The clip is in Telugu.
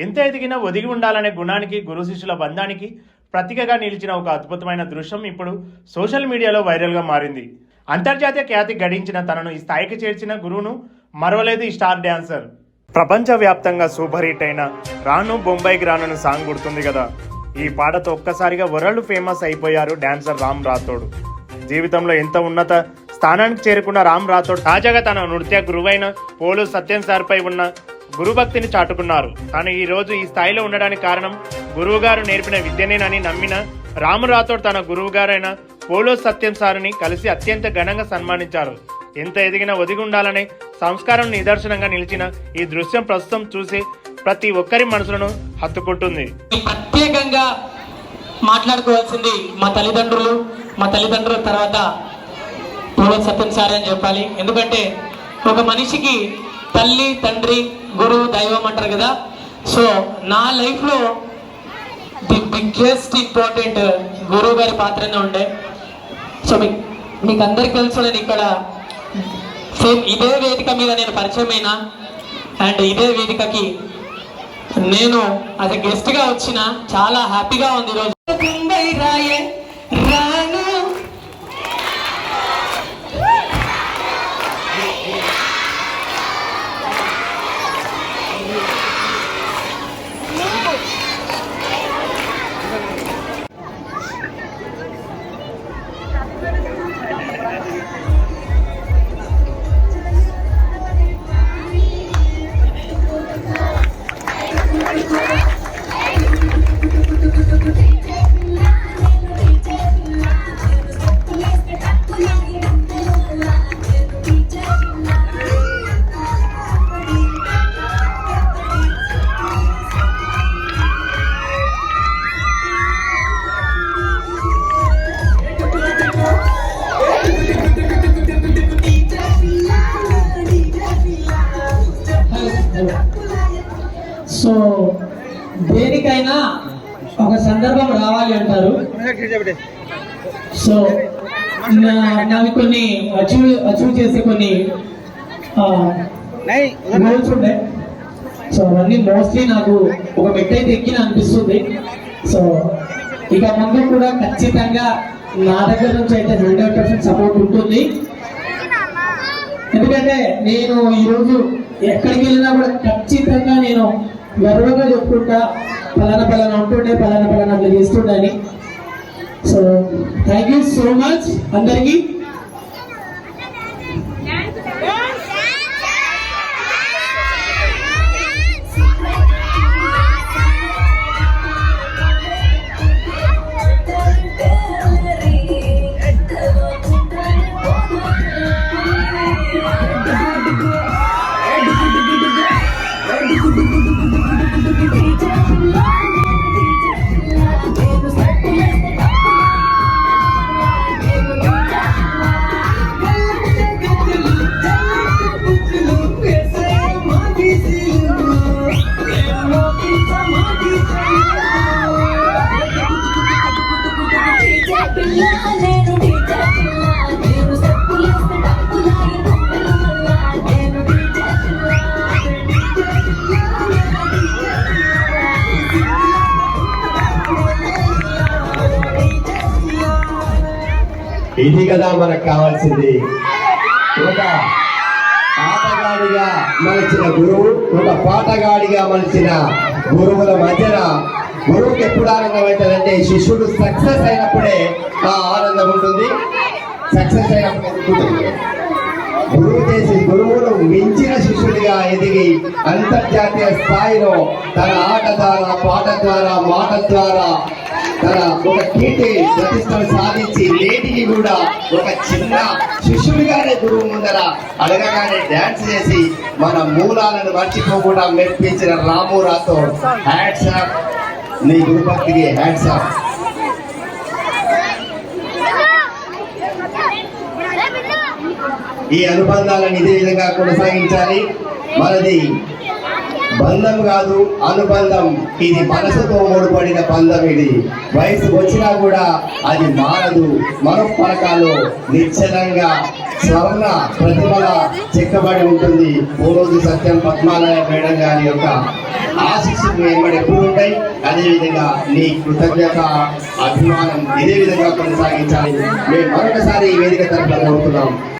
ఎంత ఎదిగినా ఒదిగి ఉండాలనే గుణానికి గురు శిష్యుల బంధానికి ప్రతీకగా నిలిచిన ఒక అద్భుతమైన దృశ్యం ఇప్పుడు సోషల్ మీడియాలో వైరల్గా మారింది. అంతర్జాతీయ ఖ్యాతి గడించిన తనను ఈ స్థాయికి చేర్చిన గురువును మరవలేదు ఈ స్టార్ డాన్సర్. ప్రపంచవ్యాప్తంగా సూపర్ హిట్ అయిన రాను బొంబాయికి రాను సాంగ్ గుర్తుంది కదా. ఈ పాటతో ఒక్కసారిగా వరల్డ్ ఫేమస్ అయిపోయారు డాన్సర్ రామ్ రాథోడ్. జీవితంలో ఎంత ఉన్నత స్థానానికి చేరుకున్న రామ్ రాథోడ్ తాజాగా తన నృత్య గురువైన పోలు సత్యం సార్ పై ఉన్న గురుభక్తిని చాటుకున్నారు. తాను ఈ రోజు ఈ స్థాయిలో ఉండడానికి కారణం గురువు గారు నేర్పిన విద్యనేనని నమ్మిన రామ్ రాథోడ్ తన గురువు గారైన పోలో సత్యం సార్ని కలిసి అత్యంత ఘనంగా సన్మానించారు. ఎంత ఎదిగినా ఒదిగి ఉండాలనే సంస్కారం నిదర్శనంగా నిలిచిన ఈ దృశ్యం ప్రస్తుతం చూసి ప్రతి ఒక్కరి మనసులను హత్తుకుంటుంది. ప్రత్యేకంగా మాట్లాడుకోవాల్సింది మా తల్లిదండ్రుల తర్వాత పోలో సత్యం సార్ అని చెప్పాలి. ఎందుకంటే ఒక మనిషికి తల్లి, తండ్రి, గురువు, దైవం అంటారు కదా. సో నా లైఫ్లో ది బిగ్గెస్ట్ ఇంపార్టెంట్ గురువు గారి పాత్రనే ఉండే. సో మీకు అందరికి తెలుసు, నేను ఇక్కడ సేమ్ ఇదే వేదిక మీద నేను పరిచయం అయినా అండ్ ఇదే వేదికకి నేను అది గెస్ట్గా వచ్చిన చాలా హ్యాపీగా ఉంది ఈరోజు. సో దేనికైనా ఒక సందర్భం రావాలి అంటారు. సో నావి కొన్ని అచీవ్ చేసే కొన్ని గోల్స్ ఉండే. సో అవన్నీ మోస్ట్లీ నాకు ఒక మెట్టయితే ఎక్కిన అనిపిస్తుంది. సో ఇక ముందు కూడా ఖచ్చితంగా నా దగ్గర నుంచి అయితే 100% సపోర్ట్ ఉంటుంది. ఎందుకంటే నేను ఈరోజు ఎక్కడికి వెళ్ళినా కూడా ఖచ్చితంగా నేను గర్వంగా చెప్పుకుంటా, పలానా ఉంటుండే, పలానా అట్లా చేస్తుండని. So thank you so much అందరికీ. ఇది కదా మనకు కావాల్సింది. ఒక ఆటగాడిగా మలిచిన గురువు, ఒక పాటగాడిగా మలిచిన గురువుల మధ్యన గురువుకి ఎప్పుడు ఆనందం అవుతుందంటే శిష్యుడు సక్సెస్ అయినప్పుడే ఆ ఆనందం ఉంటుంది. సక్సెస్ అయినప్పుడు గురువును మించిన శిష్యుడిగా ఎదిగి అంతర్జాతీయ స్థాయిలో తన ఆట ద్వారా, పాట ద్వారా, మాట ద్వారా తన ఒక కీర్తి ప్రతిష్టను సాధించి నేటికి కూడా ఒక చిన్న శిష్యుడిగానే గురువు ముందర అడగగానే డాన్స్ చేసి మన మూలాలను మర్చిపోకుండా మెప్పించిన రాము రాథోడ్, హ్యాట్స్ ఆఫ్. నీ గురుభక్తికి హ్యాట్స్ ఆఫ్. ఈ అనుబంధాలను ఇదే విధంగా కొనసాగించాలి. మనది బంధం కాదు, అనుబంధం. ఇది మనసుతో ముడిపడిన బంధం. ఇది వయసు వచ్చినా కూడా అది మారదు. మనోపలకాలు నిశ్చలంగా స్వర్ణ ప్రతిమల చెక్కబడి ఉంటుంది. పోరోజు సత్యం పద్మాలయ మేడం గారి యొక్క ఆశీస్సులు వెంబడి ఎప్పుడు ఉంటాయి. అదేవిధంగా నీ కృతజ్ఞత అభిమానం ఇదే విధంగా కొనసాగించాలి. మేము మరొకసారి ఈ వేదిక తరఫున కోరుతున్నాం.